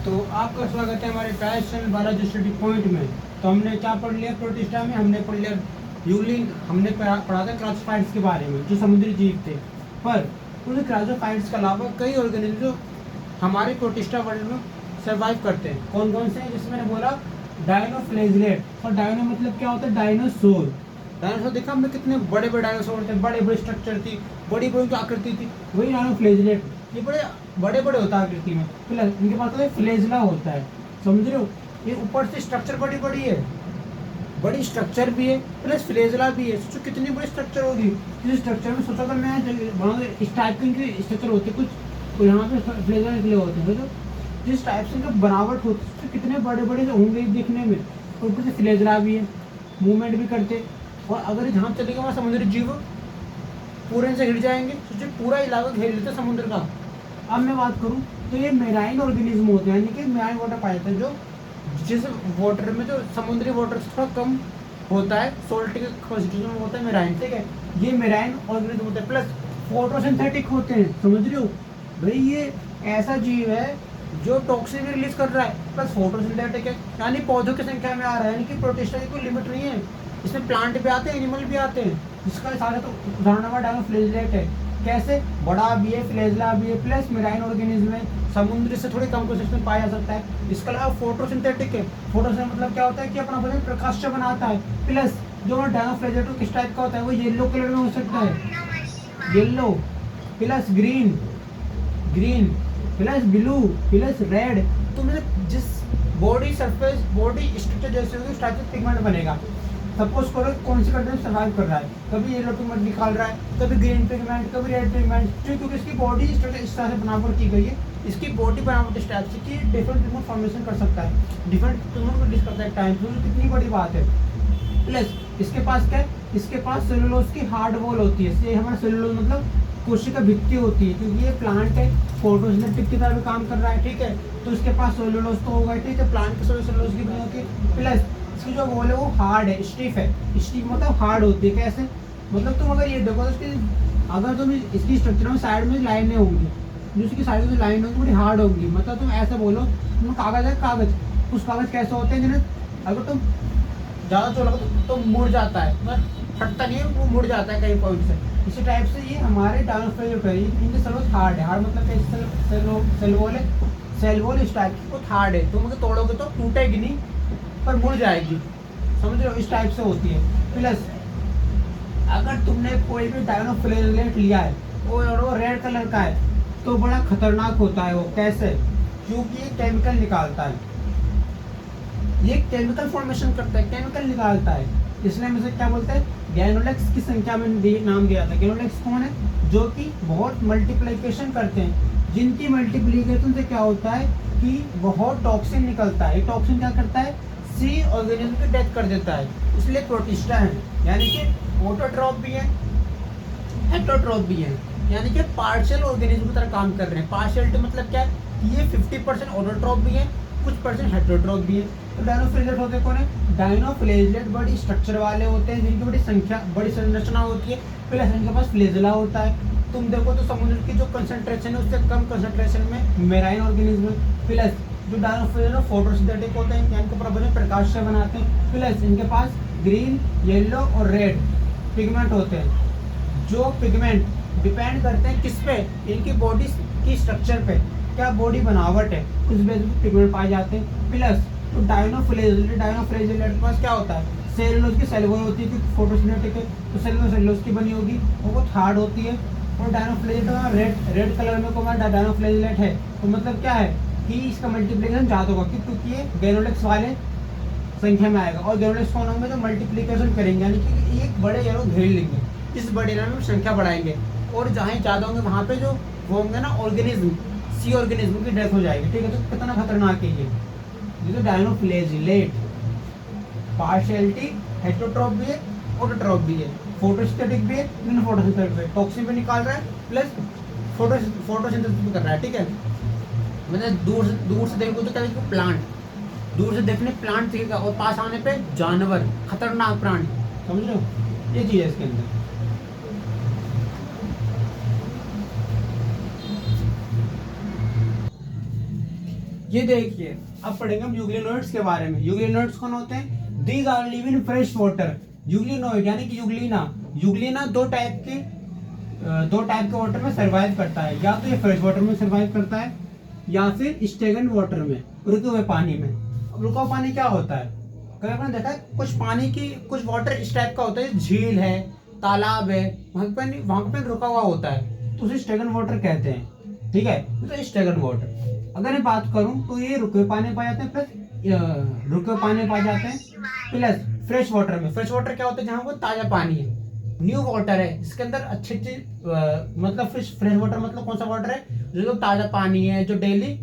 तो आपका स्वागत है हमारे ट्राइस चैनल बालाजी स्टडी पॉइंट में। तो हमने क्या पढ़ लिया प्रोटिस्टा में, हमने पढ़ लिया यूलिंग, हमने पढ़ा था क्लासिफाइड्स के बारे में जो समुद्री जीव थे। पर उन क्लासिफाइड्स के अलावा कई ऑर्गेनिज्म जो हमारे प्रोटिस्टा वर्ल्ड में सर्वाइव करते हैं। कौन कौन से हैं? जैसे मैंने बोला डायनोफ्लेजिलेट। और डायनो मतलब क्या होता है? डायनासोर। डायनासोर देखा हमने कितने बड़े बड़े डायनासोर थे, बड़े बड़े स्ट्रक्चर थी, बड़ी बड़ी आकृति थी, वही डायनोफ्लेजिलेट। ये बड़े बड़े होता है आकृति में। प्लस इनके पास तो फ्लेजला होता है, समझ रहे हो? ये ऊपर से स्ट्रक्चर बड़ी बड़ी है, बड़ी स्ट्रक्चर भी है, प्लस फ्लेजला भी है। सोचो कितनी बड़ी स्ट्रक्चर होगी। इस स्ट्रक्चर में सोचो अगर मैं इस टाइप की स्ट्रक्चर होती है, कुछ यहाँ पे फ्लेजला निकले होते हैं, तो जिस टाइप से इनका बनावट होती है तो कितने बड़े बड़े होंगे देखने में। और ऊपर से फ्लेजला भी है, मूवमेंट भी करते। और अगर यहाँ चलेगा वहाँ समुद्री जीव पूरे से घिर जाएंगे। सोचिए पूरा इलाका घेर लेते समुद्र का। अब मैं बात करूँ तो ये मेराइन ऑर्गेनिज्म होते हैं, यानी कि मेराइन वाटर पाए जाते हैं जो जिस वाटर में जो समुद्री वाटर से थोड़ा कम होता है, सोल्ट के कॉन्सेंट्रेशन होता है मेराइन, ठीक है। ये मेराइन ऑर्गेनिज्म होते हैं, प्लस फोटोसिंथेटिक होते हैं, समझ रहे हो भाई? ये ऐसा जीव है जो टॉक्सिन रिलीज कर रहा है, प्लस फोटोसिंथेटिक है, यानी पौधों की संख्या में आ रहा है, यानी कि प्रोटिस्टा की कोई लिमिट नहीं है। इसमें प्लांट भी आते हैं, एनिमल भी आते हैं, जिसका सारे तो उदाहरण हमारा डायनोफ्लेजिलेट है। कैसे? बड़ा भी है, फ्लेजला भी है, प्लस मेराइन ऑर्गेनिज्म है, समुद्र से थोड़ी कम कॉन्सेंट्रेशन में पाया जा सकता है। इसके अलावा फोटोसिंथेटिक है। फोटोसिंथेटिक मतलब क्या होता है कि अपना भोजन प्रकाश से बनाता है। प्लस जो डायनोफ्लेजिलेट किस टाइप का होता है? वो येलो कलर में हो सकता है, yellow plus green, green plus blue plus red. तो मतलब जिस बॉडी सरफेस बॉडी स्ट्रक्चर जैसे होगी उस टाइप से पिगमेंट बनेगा। सपोज करो कौन सी कंट्री में सर्वाइव कर रहा है, कभी येलो पिगमेंट निकाल रहा है, कभी ग्रीन पिगमेंट, कभी रेड पिगमेंट, क्योंकि इसकी बॉडी स्ट्रक्चर इस तरह से बनावट की गई है। इसकी बॉडी बनावट इस टाइप से कि डिफरेंट पिगमेंट फॉर्मेशन कर सकता है, डिफरेंट पिगमेंट प्रोड्यूस करता है टाइम। तो कितनी बड़ी बात है। प्लस इसके पास क्या है? इसके पास सेलुलोज की हार्ड वॉल होती है। ये हमारा सेलुलोज मतलब कोशिका भित्ति होती है, क्योंकि ये प्लांट है, फोटोसिंथेटिक की तरह भी काम कर रहा है, ठीक है। तो इसके पास सेलुलोज तो होगा, ठीक है, प्लांट के सेलुलोज की बनी होती है। प्लस इसकी जो वॉल है वो हार्ड है, स्टिफ है। स्टिफ मतलब हार्ड होती है। कैसे? मतलब तुम अगर ये देखो तो इसकी अगर तुम इसकी स्ट्रक्चर में साइड में लाइनें होंगी, जो इसकी साइड में लाइन होंगी बड़ी हार्ड होंगी। मतलब तुम ऐसे बोलो तुम कागज है, कागज, उस कागज कैसे होते हैं जिन्हें अगर तुम ज़्यादा चोला तो मुड़ जाता है, मतलब फटता नहीं है, वो मुड़ जाता है कई पॉइंट से। इसी टाइप से ये हमारे डायनोफ्लेजिलेट है, इनके सेलुलोज हार्ड है। हार्ड मतलब कैसे? सेल वॉल इस टाइप की बहुत हार्ड है, तुम अगर तोड़ोगे तो टूटेगी नहीं पर मुड़ जाएगी, समझ रहे हो? इस टाइप से होती है। प्लस अगर तुमने कोई भी डायनोफ्लेजिलेट लिया है और वो रेड कलर का है तो बड़ा खतरनाक होता है वो। कैसे? क्योंकि ये केमिकल निकालता है, ये केमिकल फॉर्मेशन करता है, केमिकल निकालता है। इसलिए हम इसे क्या बोलते हैं? गैनोलेक्स की संख्या में नाम दिया था। गैनोलेक्स कौन है? जो कि बहुत मल्टीप्लिकेशन करते हैं, जिनकी मल्टीप्लिकेशन से क्या होता है कि बहुत टॉक्सिन निकलता है। ये टॉक्सिन क्या करता है? सी ऑर्गेनिज्म की डेथ कर देता है। इसलिए प्रोटिस्टा है, यानी कि ऑटोट्रॉफ भी है, हेटरोट्रॉफ भी है, यानी कि पार्शियल ऑर्गेनिज्म की तरह काम कर रहे हैं। पार्शियलिटी मतलब क्या है? ये 50% ऑटोट्रॉफ भी है, कुछ परसेंट हेटरोट्रॉफ भी है। तो डायनोफ्लेजिलेट होते कौन है? डायनोफ्लेजिलेट बड़ी स्ट्रक्चर वाले होते हैं, जिनकी बड़ी संख्या, बड़ी संरचना होती है। प्लस इनके पास फ्लेजला होता है। तुम देखो तो समुद्र की जो कंसंट्रेशन है उससे कम कंसंट्रेशन में मेराइन ऑर्गेनिज्म। प्लस जो डायनोफ्लेजिलेट फोटोसिंथेटिक होते हैं, इनके प्रभुजन प्रकाश से बनाते हैं। प्लस इनके पास ग्रीन, येलो और रेड पिगमेंट होते हैं, जो पिगमेंट डिपेंड करते हैं किस पे? इनकी बॉडी की स्ट्रक्चर पे, क्या बॉडी बनावट है, उस बेस पे पिगमेंट पाए जाते हैं। प्लस तो डायनोफ्लेजिलेट के पास क्या होता है? सेलुलोज की सेल वॉल होती है, क्योंकि फोटोसिंथेटिक है तो सेलुलोज की बनी होगी, वो बहुत हार्ड होती है। और डायनोफ्लेजिलेट रेड कलर में कौन डायनोफ्लेजिलेट है, तो मतलब क्या है कि इसका मल्टीप्लिकेशन ज़्यादा होगा, क्योंकि ये गैनोलेक्स वाले संख्या में आएगा। और गैनोलेक्स कौन होंगे? तो मल्टीप्लिकेशन करेंगे, यानी कि एक बड़े एरो घेर लेंगे, इस बड़े एरो में संख्या बढ़ाएंगे, और जहाँ ज़्यादा होंगे वहाँ पे जो वो होंगे ना ऑर्गेनिज्म, सी ऑर्गेनिज्म की डेथ हो जाएगी, ठीक है। तो कितना खतरनाक है ये तो डायनोफ्लेजिलेट। पार्शियलिटी हेटरोट्रॉफ भी है, ऑटोट्रॉफ भी है, फोटोसिंथेटिक भी है, नॉन फोटोसिंथेटिक भी है। टॉक्सिन भी निकाल रहा है, प्लस फोटोसिंथेसिस भी कर रहा है, ठीक है। मतलब दूर से देखो तो क्या देखो? प्लांट। दूर से देखने प्लांट दिखेगा और पास आने पे जानवर, खतरनाक प्राणी, समझ रहे हो? ये चीज़ है इसके अंदर। ये देखिए, अब पढ़ेंगे हम यूग्लिनोइड्स के बारे में। यूग्लिनोइड्स कौन होते हैं? These are live in fresh water. Euglenoid यानी कि यूग्लिना दो टाइप के वाटर में सर्वाइव करता है। या तो ये फ्रेश वाटर में सर्वाइव करता है या फिर स्टेगन वाटर में, रुके हुए पानी में। अब रुका हुआ पानी क्या होता है? कभी आपने देखा है कुछ वाटर इस टाइप का होता है, झील है, तालाब है, वहां पे रुका हुआ होता है, तो उसे स्टेगन वाटर कहते हैं। ठीक है, तो स्टेगन वाटर अगर मैं बात करूं तो ये रुके हुए पानी पाए जाते हैं, प्लस फ्रेश वाटर में। फ्रेश वाटर क्या होता है? जहाँ वो ताजा पानी है, न्यू वाटर है, इसके अंदर अच्छी मतलब फ्रेश वाटर मतलब कौन सा वाटर है? जो ताजा पानी है, जो डेली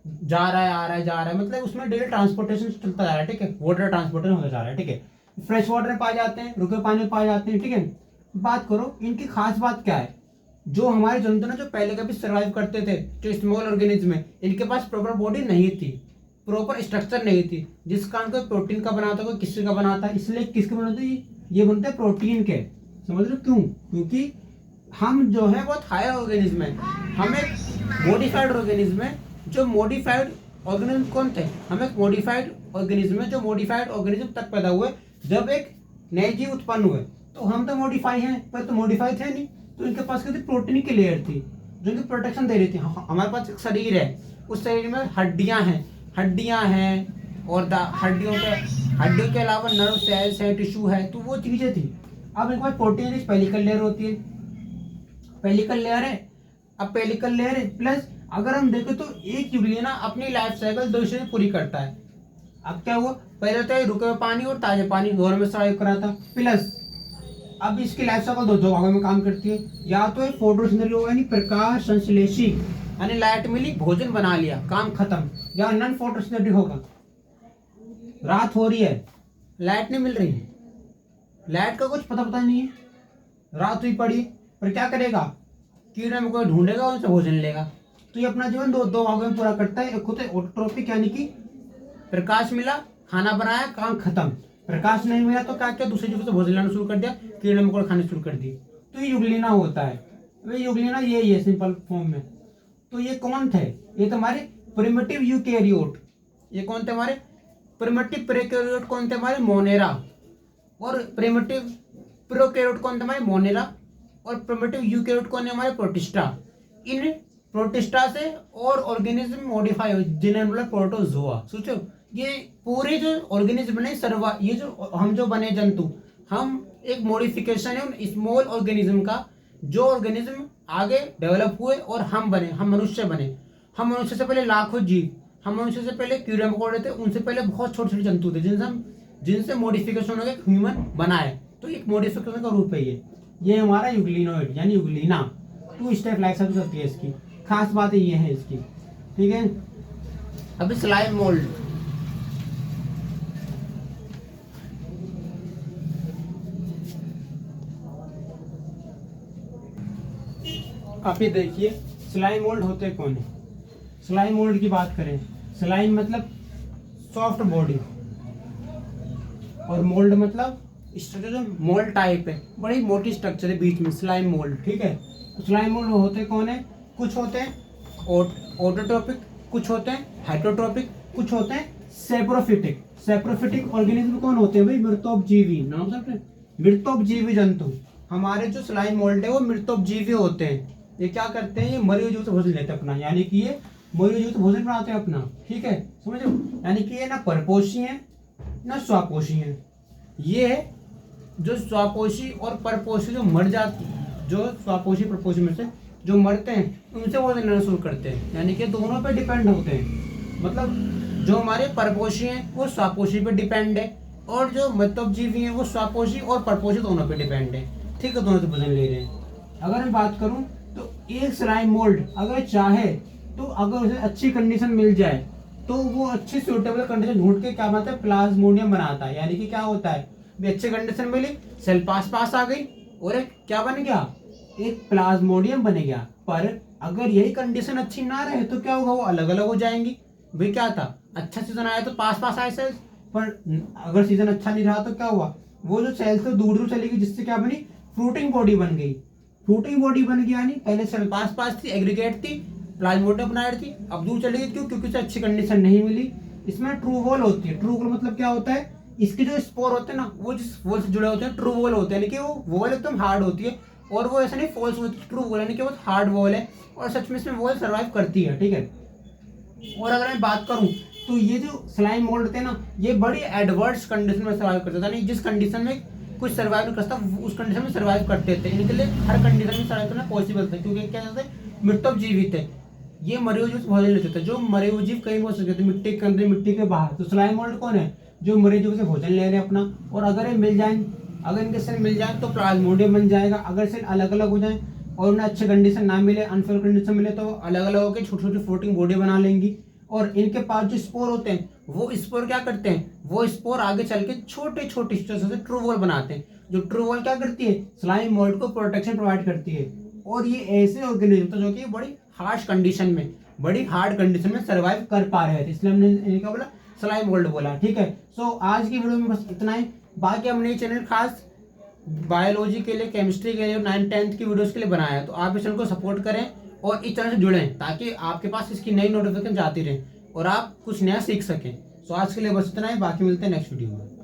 जा रहा है, आ रहा है, जा रहा है, मतलब उसमें डेली ट्रांसपोर्टेशन चलता जा रहा है। ठीक है, वाटर ट्रांसपोर्टेशन होता जा रहा है। ठीक है, फ्रेश वाटर में पाए जाते हैं, रुके पानी में पाए जाते हैं। ठीक है, बात करो इनकी खास बात क्या है। जो हमारे जंतु ना, जो पहले कभी सर्वाइव करते थे, जो स्मॉल ऑर्गेनिज्म है, इनके पास प्रॉपर बॉडी नहीं थी, प्रॉपर स्ट्रक्चर नहीं थी, जिस कारण कोई प्रोटीन का बनाता, कोई किसी का बनाता। इसलिए किसके बनाते? ये बनते हैं प्रोटीन के। समझ लो क्यों? क्योंकि हम जो है बहुत हायर ऑर्गेनिज्म है, हम एक मॉडिफाइड ऑर्गेनिज्म है। जो मॉडिफाइड ऑर्गेनिज्म कौन थे? हम एक मॉडिफाइड ऑर्गेनिज्म है, जो मॉडिफाइड ऑर्गेनिज्म तब पैदा हुए जब एक नए जीव उत्पन्न हुए। तो हम तो मॉडिफाई हैं, पर तो मॉडिफाई थे नहीं, तो इनके पास क्या थी? प्रोटीन की लेयर थी जो इनको प्रोटेक्शन दे रही थी। हमारे पास एक शरीर है, उस शरीर में हड्डियां हैं और हड्डियों के अलावा नर्व सेल्स है, टिश्यू है, तो वो चीजें थी। अब इनके पास प्रोटीन की पेलिकल लेयर होती है, पेलिकल लेयर है। अब पेलिकल लेयर है प्लस अगर हम देखें तो एक यूग्लिना अपनी लाइफ साइकिल 2 से पूरी करता है। अब क्या हुआ? पहले तो रुके हुए पानी और ताजे पानी दोनों में सर्वाइव करा था, प्लस अब इसकी लाइफ साइकिल दो भागों में काम करती है। या तो एक फोटोसिंथेसिस होगा यानी प्रकाश संश्लेषी, यानी लाइट मिली, भोजन बना लिया, काम खत्म। या नॉन फोटोसिंथेटिक होगा, रात हो रही है, लाइट नहीं मिल रही है, लाइट का कुछ पता नहीं है, रात हुई पड़ी, पर क्या करेगा? कीड़ा में कोई ढूंढेगा, उनसे भोजन लेगा। तो ये अपना जीवन दो भागों में पूरा करता है। एक होता है ऑटोट्रोपिक, यानी कि प्रकाश मिला, खाना बनाया, काम खत्म। प्रकाश नहीं मिला तो क्या किया? दूसरे जीव से भोजन लेना शुरू कर दिया, कीड़े मकोड़े खाने शुरू कर दिए। तो ये यूग्लिना होता है। वे यूग्लिना ये है सिंपल फॉर्म में। तो ये कौन थे? ये तो हमारे प्रिमिटिव यूकैरियोट। ये कौन थे हमारे प्रिमिटिव प्रोकैरियोट? कौन थे हमारे? मोनेरा। और प्रिमिटिव प्रोकैरियोट कौन थे हमारे? मोनेरा। और प्रिमिटिव यूकैरियोट कौन है हमारे? प्रोटिस्टा। इन प्रोटिस्टा से और ऑर्गेनिज्म मॉडिफाई हुए, जिन्हें मतलब प्रोटोजोआ। सोचो, ये पूरे जो ऑर्गेनिज्म ने ये जो हम जो बने जंतु, हम एक मॉडिफिकेशन है उन स्मॉल ऑर्गेनिज्म का, जो ऑर्गेनिज्म आगे डेवलप हुए और हम बने, हम मनुष्य बने। हम मनुष्य से पहले लाखों जीव, हम मनुष्य से पहले कीड़े मकोड़े थे, उनसे पहले बहुत छोटे छोटे जंतु थे जिनसे मॉडिफिकेशन हो गया, ह्यूमन बनाए। तो एक मॉडिफिकेशन का रूप है ये हमारा यूग्लिनोइड यानी यूग्लिना। 2 स्टेप लाइफ साइकिल होती है इसकी। खास बात ये है इसकी। ठीक है, अभी स्लाइम मोल्ड। आप ये देखिए, स्लाइम मोल्ड होते कौन है? स्लाइम मोल्ड की बात करें, स्लाइम मतलब सॉफ्ट बॉडी और मोल्ड मतलब स्ट्रक्चर, मोल्ड टाइप है, बड़ी मोटी स्ट्रक्चर है बीच में, स्लाइम मोल्ड। ठीक है, तो स्लाइम मोल्ड होते कौन है? कुछ होते हैं ऑटोट्रोपिक, कुछ होते हैं हेटरोट्रोपिक, कुछ होते हैं सेप्रोफिटिक। सेप्रोफिटिक ऑर्गेनिज्म कौन होते हैं भाई? मृतोपजीवी। नाम समझते हैं? मृतोपजीवी जंतु। हमारे जो स्लाइम मोल्ड है वो मृतोपजीवी होते हैं। ये क्या करते हैं? ये मरे हुए जीव से भोजन लेते हैं अपना, यानी कि ये मरे हुए जीव से भोजन बनाते हैं अपना। ठीक है, समझो, यानी कि ये ना परपोषी है ना स्वापोषी है। ये जो स्वापोषी और परपोषी जो मर जाते, जो स्वापोषी परपोषी में से जो मरते हैं, उनसे भोजन लेना शुरू करते हैं, यानी कि दोनों पे डिपेंड होते हैं। मतलब जो हमारे परपोषी हैं वो स्वापोषी पे डिपेंड है, और जो मृतोपजीवी हैं वो स्वापोषी और परपोषी दोनों पे डिपेंड है। ठीक है, दोनों से भोजन ले रहे हैं। अगर मैं बात करूं तो एक स्लाइम मोल्ड अगर चाहे तो अगर उसे अच्छी कंडीशन मिल जाए तो वो अच्छी सूटेबल कंडीशन ढूंढ के क्या बनाता है? प्लाज्मोडियम बनाता है। यानी कि क्या होता है? अच्छी कंडीशन मिली, सेल पास आ गई और एक क्या बन गया? एक प्लाज्मोडियम बन गया। पर अगर यही कंडीशन अच्छी ना रहे तो क्या होगा? वो अलग अलग हो जाएंगी। भाई क्या था? अच्छा सीजन आया तो पास आए सेल्स, पर अगर सीजन अच्छा नहीं रहा तो क्या हुआ? वो जो सेल्स तो दूर चली गई, जिससे क्या बनी? फ्रूटिंग बॉडी बन गई। फ्रूटिंग बॉडी बन गई, यानी पहले सेल पास थी, एग्रीगेट थी, प्लाज्मोड ने बना रही थी, अब दूर चली गई, क्यों? क्योंकि उसे अच्छी कंडीशन नहीं मिली। इसमें ट्रू वॉल होती है। ट्रू वॉल मतलब क्या होता है, इसके जो स्पोर होते हैं ना वो जिस वॉल से जुड़े होते हैं ट्रू वॉल होते हैं, यानी कि वो वॉल एकदम हार्ड होती है और वो ऐसा नहीं फॉल्स होती, ट्रू वॉल यानी कि वो हार्ड वॉल है और सच में इसमें वॉल सर्वाइव करती है, ठीक है। और अगर मैं बात करूं तो ये जो स्लाइम मोल्ड होते हैं ना ये बड़ी एडवर्स कंडीशन में सर्वाइव करता था, नहीं जिस कंडीशन में कुछ सर्वाइव नहीं करता उस कंडीशन में सर्वाइव करते थे। इनके लिए हर कंडीशन में सर्वाइव करना पॉसिबल था, क्योंकि क्या कहते हैं मृतक जीवित है, ये मरे हुए जीव भोजन लेते थे। जो मरे हुए जीव कहीं भी हो सकते थे, मिट्टी के अंदर मिट्टी के बाहर। तो स्लाइम मोल्ड कौन है, जो मरे जीव से भोजन ले रहे हैं अपना। और अगर ये मिल जाए, अगर इनके सेल मिल जाए तो प्लाज्मोडियम बन जाएगा। अगर सेल अलग अलग हो जाए और उन्हें अच्छे कंडीशन ना मिले, अनफेयर कंडीशन मिले, तो अलग अलग होकर छोटी छोटी फ्लोटिंग बॉडी बना लेंगी। और इनके पास जो स्पोर होते हैं वो स्पोर क्या करते हैं, वो स्पोर आगे चल के छोटे छोटे से ट्रू वॉल बनाते हैं। जो ट्रू वॉल क्या करती है, स्लाइम मोल्ड को प्रोटेक्शन प्रोवाइड करती है। और ये ऐसे ऑर्गेनिज्म जो कि बड़ी हार्श कंडीशन में, बड़ी हार्ड कंडीशन में सर्वाइव कर पा रहे थे, इसलिए हमने इनका बोला स्लाइम मोल्ड बोला, ठीक है। सो आज की वीडियो में बस इतना ही। बाकी हमने ये चैनल खास बायोलॉजी के लिए, केमिस्ट्री के लिए और 9th-10th की वीडियोस के लिए बनाया है, तो आप इस चैनल को सपोर्ट करें और इस चैनल से जुड़ें ताकि आपके पास इसकी नई नोटिफिकेशन जाती रहे और आप कुछ नया सीख सकें। सो आज के लिए बस इतना ही, बाकी मिलते हैं नेक्स्ट वीडियो में।